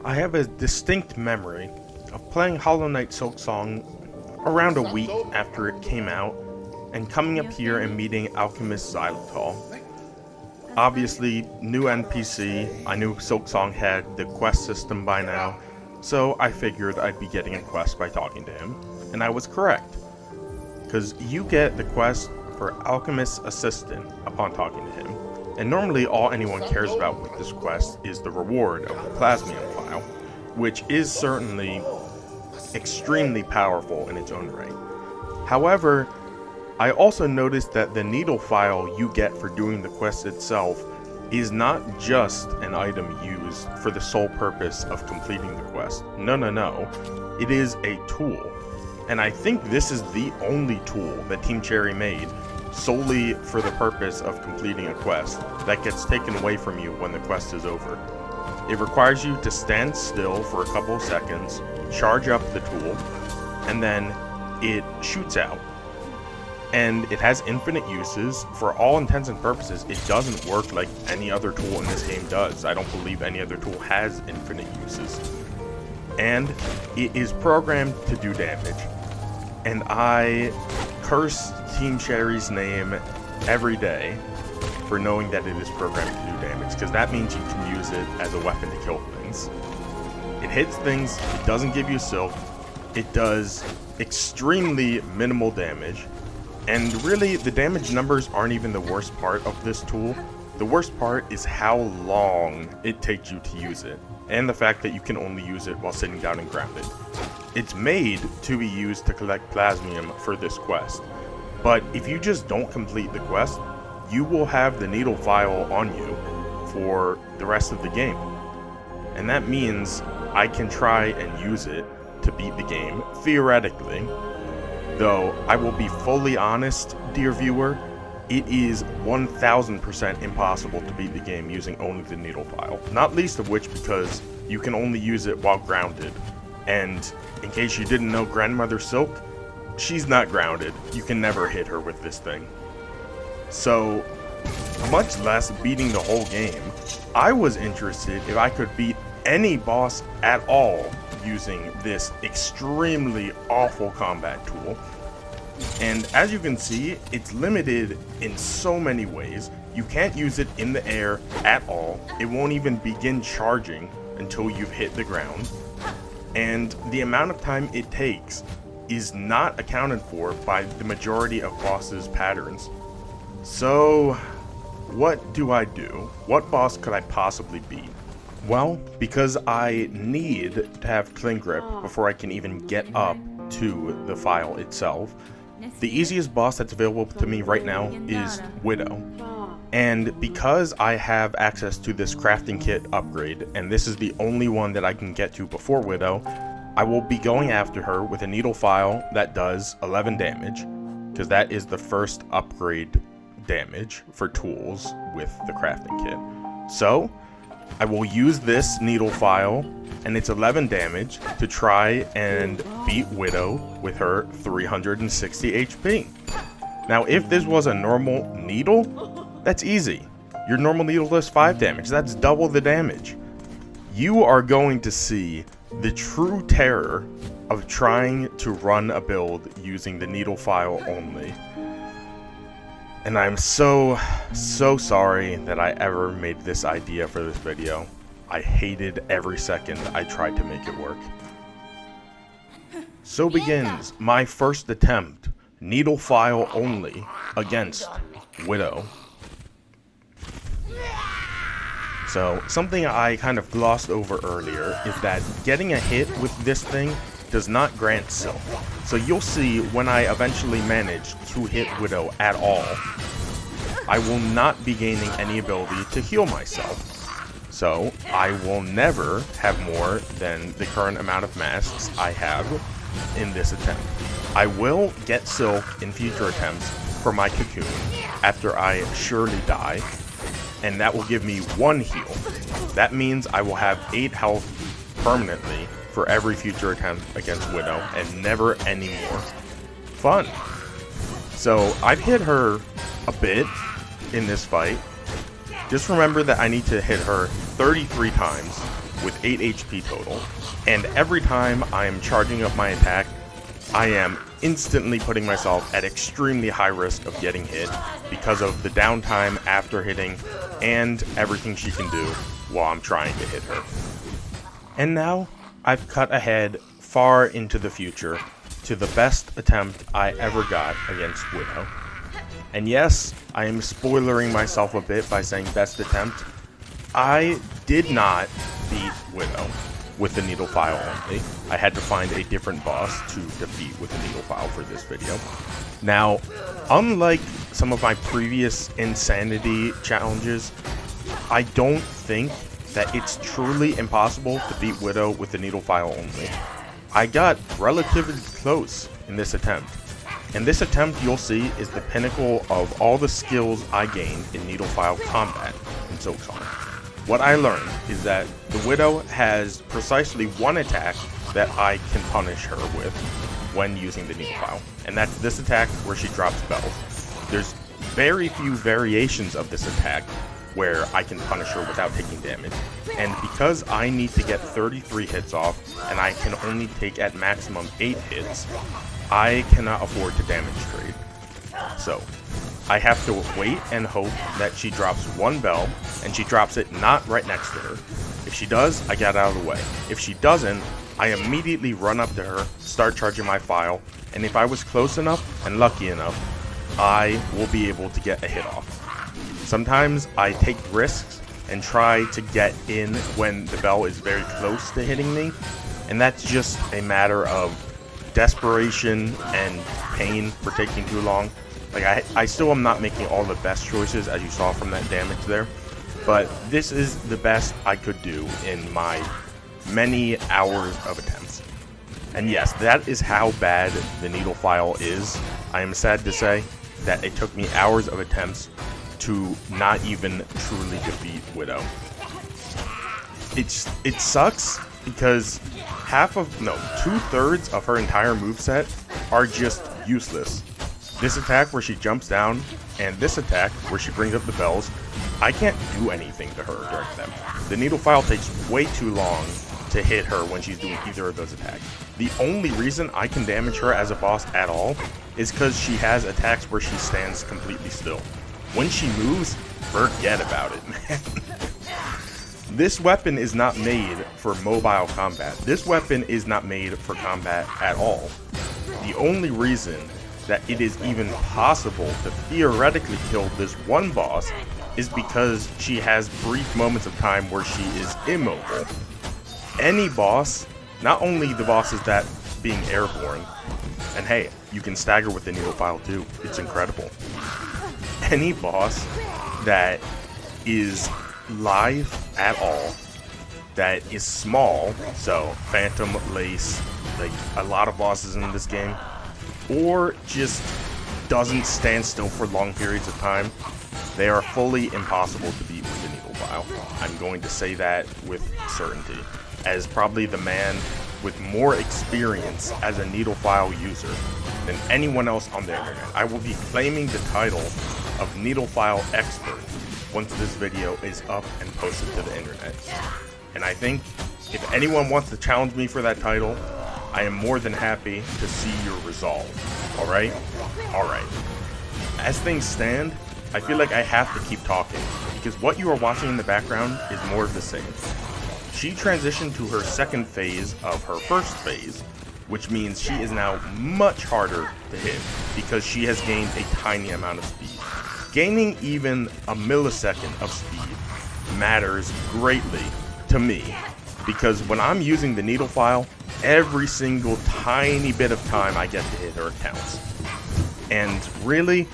I have a distinct memory of playing Hollow Knight Silksong around a week after it came out, and coming up here and meeting Alchemist Xylitol. Obviously, new NPC, I knew Silksong had the quest system by now, so I figured I'd be getting a quest by talking to him, and I was correct. Because you get the quest for Alchemist Assistant upon talking to him, and normally all anyone cares about with this quest is the reward of the Plasmium Phial, which is certainly extremely powerful in its own right. However, I also noticed that the Needle Phial you get for doing the quest itself is not just an item used for the sole purpose of completing the quest. No. It is a tool. And I think this is the only tool that Team Cherry made solely for the purpose of completing a quest that gets taken away from you when the quest is over. It requires you to stand still for a couple of seconds, charge up the tool, and then it shoots out. And it has infinite uses. For all intents and purposes, it doesn't work like any other tool in this game does. I don't believe any other tool has infinite uses. And it is programmed to do damage. And I curse Team Cherry's name every day for knowing that it is programmed to do damage, because that means you can use it as a weapon to kill things. It hits things, it doesn't give you silk, it does extremely minimal damage, and really the damage numbers aren't even the worst part of this tool. The worst part is how long it takes you to use it, and the fact that you can only use it while sitting down and grounded. It's made to be used to collect Plasmium for this quest, but if you just don't complete the quest, you will have the Needle Phial on you for the rest of the game. And that means I can try and use it to beat the game, theoretically. Though, I will be fully honest, dear viewer, it is 1000% impossible to beat the game using only the Needle Phial. Not least of which because you can only use it while grounded. And in case you didn't know Grandmother Silk, she's not grounded. You can never hit her with this thing. So, much less beating the whole game, I was interested if I could beat any boss at all using this extremely awful combat tool. And as you can see, it's limited in so many ways. You can't use it in the air at all. It won't even begin charging until you've hit the ground. And the amount of time it takes is not accounted for by the majority of bosses' patterns. So, what do I do? What boss could I possibly beat? Well, because I need to have Cling Grip before I can even get up to the Phial itself, the easiest boss that's available to me right now is Widow. And because I have access to this crafting kit upgrade, and this is the only one that I can get to before Widow, I will be going after her with a Needle Phial that does 11 damage, because that is the first upgrade damage for tools with the crafting kit. So, I will use this Needle Phial and its 11 damage to try and beat Widow with her 360 HP. Now, if this was a normal needle, that's easy. Your normal needle does 5 damage. That's double the damage. You are going to see the true terror of trying to run a build using the Needle Phial only. And I'm so sorry that I ever made this idea for this video. I hated every second I tried to make it work. So begins my first attempt, Needle Phial only, against Widow. So, something I kind of glossed over earlier is that getting a hit with this thing does not grant silk. So you'll see when I eventually manage to hit Widow at all, I will not be gaining any ability to heal myself. So I will never have more than the current amount of masks I have in this attempt. I will get silk in future attempts for my cocoon after I surely die, and that will give me 1 heal. That means I will have 8 health permanently for every future attempt against Widow, and never any more. Fun. So I've hit her a bit in this fight. Just remember that I need to hit her 33 times with 8 HP total, and every time I am charging up my attack, I am instantly putting myself at extremely high risk of getting hit because of the downtime after hitting and everything she can do while I'm trying to hit her. And now, I've cut ahead far into the future to the best attempt I ever got against Widow. And yes, I am spoilering myself a bit by saying best attempt. I did not beat Widow with the Needle Phial only. I had to find a different boss to defeat with the Needle Phial for this video. Now, unlike some of my previous Insanity challenges, I don't think that it's truly impossible to beat Widow with the Needle Phial only. I got relatively close in this attempt. And this attempt, you'll see, is the pinnacle of all the skills I gained in Needle Phial combat in Silksong. What I learned is that the Widow has precisely one attack that I can punish her with when using the Needle Phial, and that's this attack where she drops bells. There's very few variations of this attack where I can punish her without taking damage, and because I need to get 33 hits off and I can only take at maximum 8 hits, I cannot afford to damage trade. So I have to wait and hope that she drops one bell, and she drops it not right next to her. If she does, I get out of the way. If she doesn't, I immediately run up to her, start charging my Phial, and if I was close enough and lucky enough, I will be able to get a hit off. Sometimes I take risks and try to get in when the bell is very close to hitting me, and that's just a matter of desperation and pain for taking too long. Like, I still am not making all the best choices, as you saw from that damage there, but this is the best I could do in my many hours of attempts. And yes, that is how bad the Needle Phial is. I am sad to say that it took me hours of attempts to not even truly defeat Widow. It sucks because two-thirds of her entire moveset are just useless. This attack where she jumps down, and this attack where she brings up the bells, I can't do anything to her during them. The Needle Phial takes way too long to hit her when she's doing either of those attacks. The only reason I can damage her as a boss at all is because she has attacks where she stands completely still. When she moves, forget about it, man. This weapon is not made for mobile combat. This weapon is not made for combat at all. The only reason that it is even possible to theoretically kill this one boss is because she has brief moments of time where she is immobile. Any boss, not only the bosses that being airborne, and hey, you can stagger with the Needle Phial too, it's incredible. Any boss that is live at all, that is small, so Phantom, Lace, like a lot of bosses in this game, or just doesn't stand still for long periods of time, they are fully impossible to beat with the Needle Phial. I'm going to say that with certainty, as probably the man with more experience as a Needle Phial user than anyone else on the internet. I will be claiming the title of Needle Phial expert once this video is up and posted to the internet. And I think if anyone wants to challenge me for that title, I am more than happy to see your resolve. Alright? Alright. As things stand, I feel like I have to keep talking, because what you are watching in the background is more of the same. She transitioned to her second phase of her first phase, which means she is now much harder to hit, because she has gained a tiny amount of speed. Gaining even a millisecond of speed matters greatly to me, because when I'm using the Needle Phial, every single tiny bit of time I get to hit her counts. And really,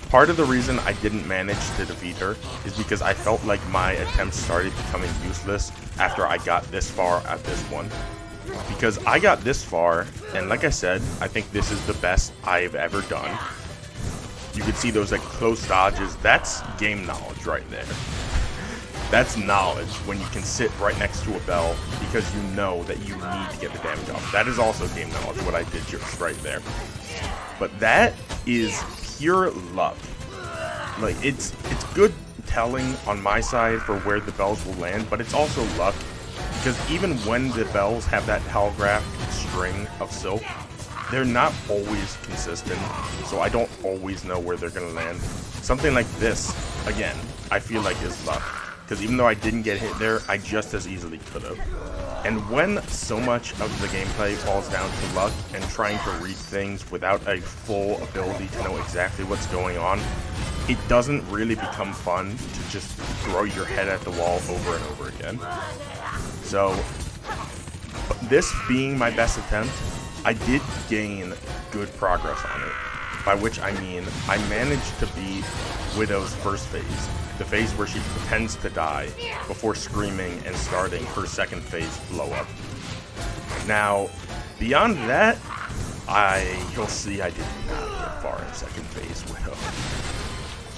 part of the reason I didn't manage to defeat her is because I felt like my attempts started becoming useless after I got this far at this one. Because I got this far, and like I said, I think this is the best I've ever done. You can see those like close dodges. That's game knowledge right there. That's knowledge when you can sit right next to a bell because you know that you need to get the damage off. That is also game knowledge, what I did just right there. But that is pure luck. Like, it's good telling on my side for where the bells will land, but it's also luck, because even when the bells have that telegraphed string of silk, they're not always consistent, so I don't always know where they're going to land. Something like this, again, I feel like is luck, because even though I didn't get hit there, I just as easily could have. And when so much of the gameplay falls down to luck and trying to read things without a full ability to know exactly what's going on, it doesn't really become fun to just throw your head at the wall over and over again. So, this being my best attempt, I did gain good progress on it, by which I mean I managed to beat Widow's first phase, the phase where she pretends to die before screaming and starting her second phase blow up. Now, beyond that, you'll see I did not get far in second phase Widow.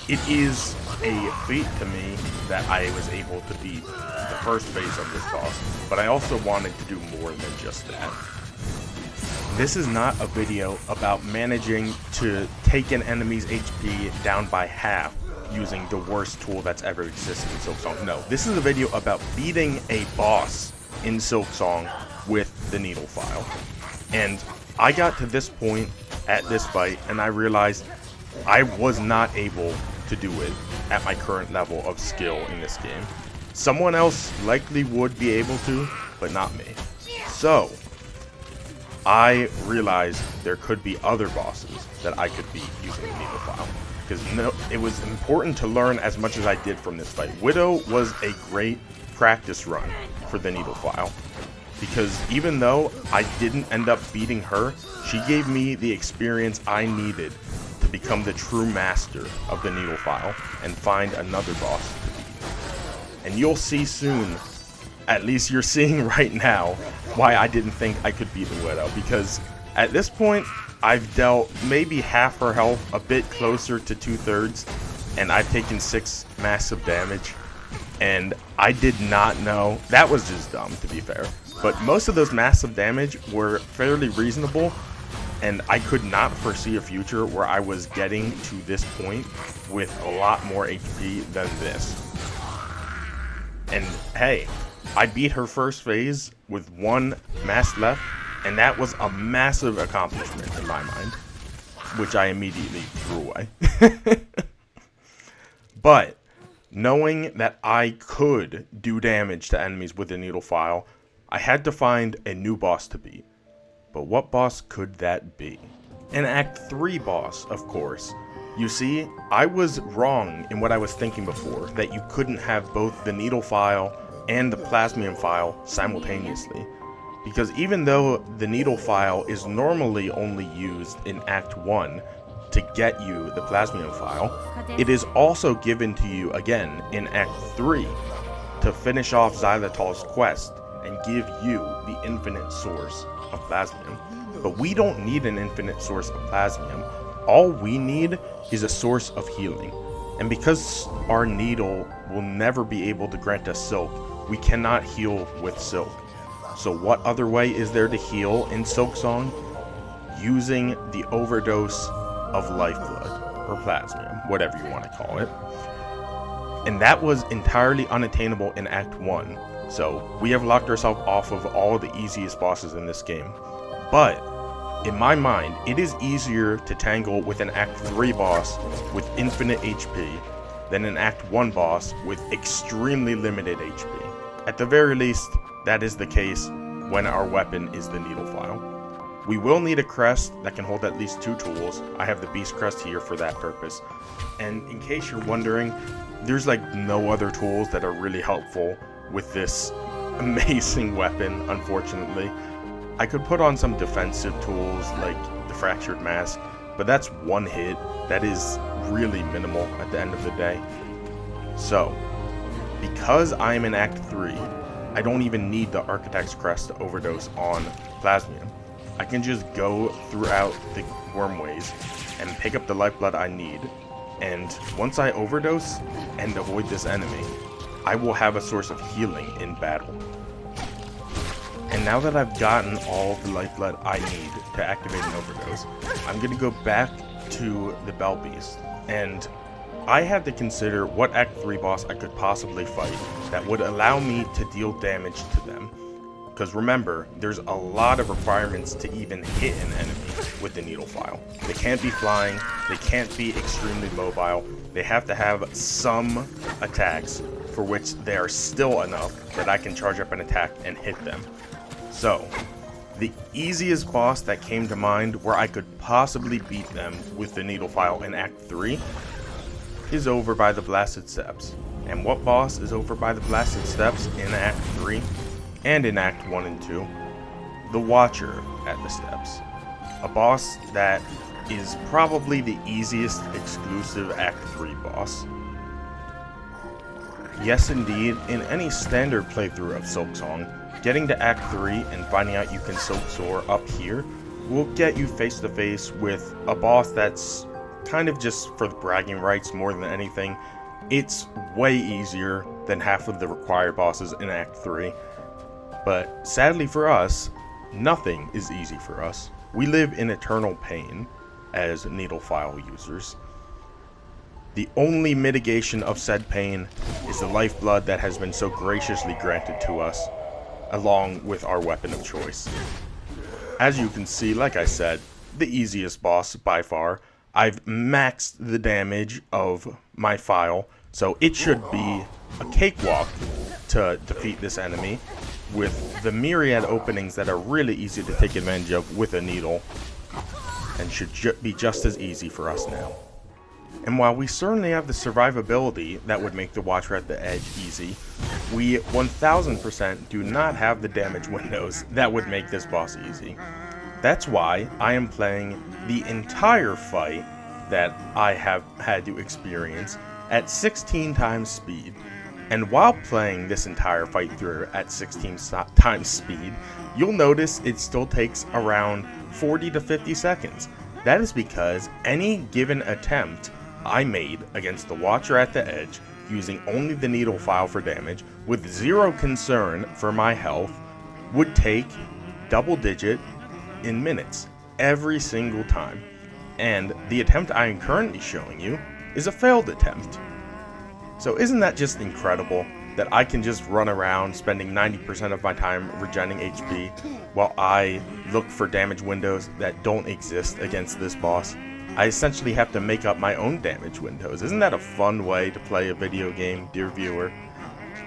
It is a feat to me that I was able to beat the first phase of this boss, but I also wanted to do more than just that. This is not a video about managing to take an enemy's HP down by half using the worst tool that's ever existed in Silksong. No, this is a video about beating a boss in Silksong with the Needle Phial. And I got to this point at this fight and I realized I was not able to do it at my current level of skill in this game. Someone else likely would be able to, but not me. So, I realized there could be other bosses that I could beat using the Needle Phial. Because it was important to learn as much as I did from this fight. Widow was a great practice run for the Needle Phial. Because even though I didn't end up beating her, she gave me the experience I needed to become the true master of the Needle Phial and find another boss to beat. And you'll see soon, at least you're seeing right now, why I didn't think I could beat the Widow. Because at this point, I've dealt maybe half her health, a bit closer to 2/3, and I've taken 6 massive damage. And I did not know, that was just dumb to be fair, but most of those massive damage were fairly reasonable, and I could not foresee a future where I was getting to this point with a lot more HP than this. And hey, I beat her first phase with 1 mass left, and that was a massive accomplishment in my mind, which I immediately threw away. But knowing that I could do damage to enemies with the Needle Phial, I had to find a new boss to beat. But what boss could that be? An Act 3 boss, of course. You see, I was wrong in what I was thinking before, that you couldn't have both the Needle Phial and the Plasmium Phial simultaneously. Because even though the Needle Phial is normally only used in Act 1 to get you the Plasmium Phial, it is also given to you again in Act 3 to finish off Xylitol's quest and give you the infinite source of Plasmium. But we don't need an infinite source of Plasmium. All we need is a source of healing. And because our needle will never be able to grant us silk, we cannot heal with silk. So what other way is there to heal in Silksong? Using the overdose of lifeblood, or plasmium, whatever you want to call it. And that was entirely unattainable in Act 1, so we have locked ourselves off of all the easiest bosses in this game. But, in my mind, it is easier to tangle with an Act 3 boss with infinite HP than an Act 1 boss with extremely limited HP. At the very least, that is the case when our weapon is the Needle Phial. We will need a crest that can hold at least 2 tools. I have the Beast Crest here for that purpose. And in case you're wondering, there's like no other tools that are really helpful with this amazing weapon, unfortunately. I could put on some defensive tools like the Fractured Mask, but that's 1 hit. That is really minimal at the end of the day. So, because I'm in Act 3, I don't even need the Architect's Crest to overdose on Plasmium. I can just go throughout the wormways and pick up the lifeblood I need, and once I overdose and avoid this enemy, I will have a source of healing in battle. And now that I've gotten all the lifeblood I need to activate an overdose, I'm going to go back to the Bell Beast, and I had to consider what Act 3 boss I could possibly fight that would allow me to deal damage to them. Because remember, there's a lot of requirements to even hit an enemy with the Needle Phial. They can't be flying, they can't be extremely mobile, they have to have some attacks for which they are still enough that I can charge up an attack and hit them. So, the easiest boss that came to mind where I could possibly beat them with the Needle Phial in Act 3 is over by the Blasted Steps. And what boss is over by the Blasted Steps in Act 3 and in Act 1 and 2? The Watcher at the Steps. A boss that is probably the easiest exclusive Act 3 boss. Yes indeed, in any standard playthrough of Silksong, getting to Act 3 and finding out you can Silk Soar up here will get you face to face with a boss that's kind of just for the bragging rights more than anything. It's way easier than half of the required bosses in Act 3. But sadly for us, nothing is easy for us. We live in eternal pain as Needle Phial users. The only mitigation of said pain is the lifeblood that has been so graciously granted to us, along with our weapon of choice. As you can see, like I said, the easiest boss by far. I've maxed the damage of my Phial, so it should be a cakewalk to defeat this enemy, with the myriad openings that are really easy to take advantage of with a needle, and should be just as easy for us now. And while we certainly have the survivability that would make the Watcher at the Edge easy, we 1000% do not have the damage windows that would make this boss easy. That's why I am playing the entire fight that I have had to experience at 16 times speed. And while playing this entire fight through at 16 times speed, you'll notice it still takes around 40 to 50 seconds. That is because any given attempt I made against the Watcher at the Edge, using only the Needle Phial for damage, with zero concern for my health, would take double digit in minutes every single time. And the attempt I am currently showing you is a failed attempt. So isn't that just incredible that I can just run around spending 90% of my time regenerating HP while I look for damage windows that don't exist against this boss? I essentially have to make up my own damage windows. Isn't that a fun way to play a video game, dear viewer?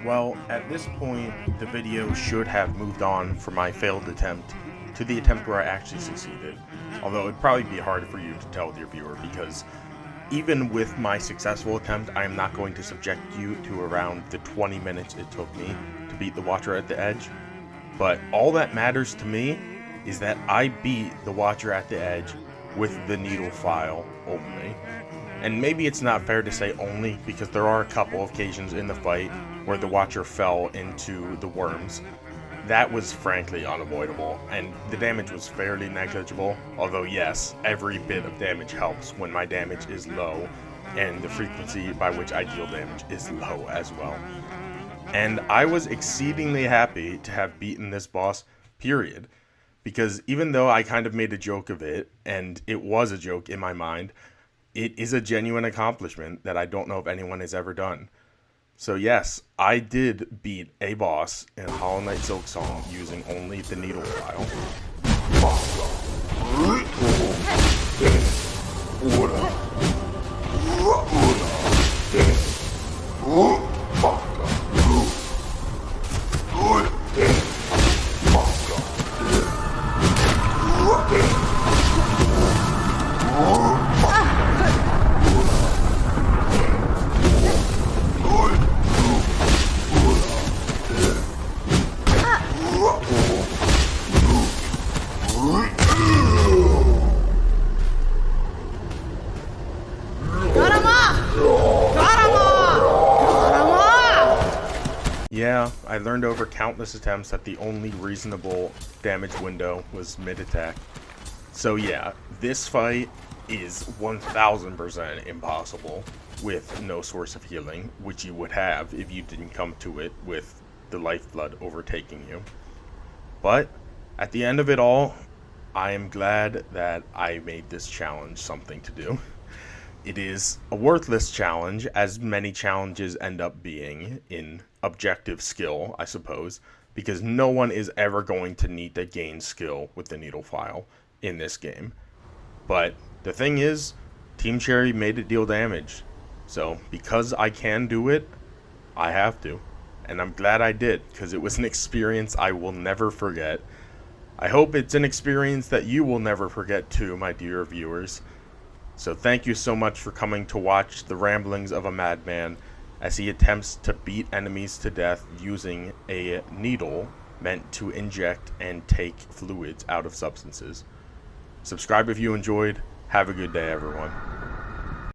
Well, at this point, the video should have moved on from my failed attempt to the attempt where I actually succeeded. Although it'd probably be hard for you to tell, dear viewer, because even with my successful attempt, I am not going to subject you to around the 20 minutes it took me to beat the Watcher at the Edge. But all that matters to me is that I beat the Watcher at the Edge with the Needle Phial only. And maybe it's not fair to say only, because there are a couple of occasions in the fight where the Watcher fell into the worms. That was frankly unavoidable, and the damage was fairly negligible, although yes, every bit of damage helps when my damage is low, and the frequency by which I deal damage is low as well. And I was exceedingly happy to have beaten this boss, period, because even though I kind of made a joke of it, and it was a joke in my mind, it is a genuine accomplishment that I don't know if anyone has ever done. So yes, I did beat a boss in Hollow Knight Silksong using only the Needle Phial. Yeah, I learned over countless attempts that the only reasonable damage window was mid-attack. So yeah, this fight is 1000% impossible with no source of healing, which you would have if you didn't come to it with the lifeblood overtaking you. But at the end of it all, I am glad that I made this challenge something to do. It is a worthless challenge, as many challenges end up being in objective skill, I suppose, because no one is ever going to need to gain skill with the Needle Phial in this game. But the thing is, Team Cherry made it deal damage. So because I can do it, I have to. And I'm glad I did, because it was an experience I will never forget. I hope it's an experience that you will never forget too, my dear viewers. So thank you so much for coming to watch the ramblings of a madman as he attempts to beat enemies to death using a needle meant to inject and take fluids out of substances. Subscribe if you enjoyed. Have a good day, everyone.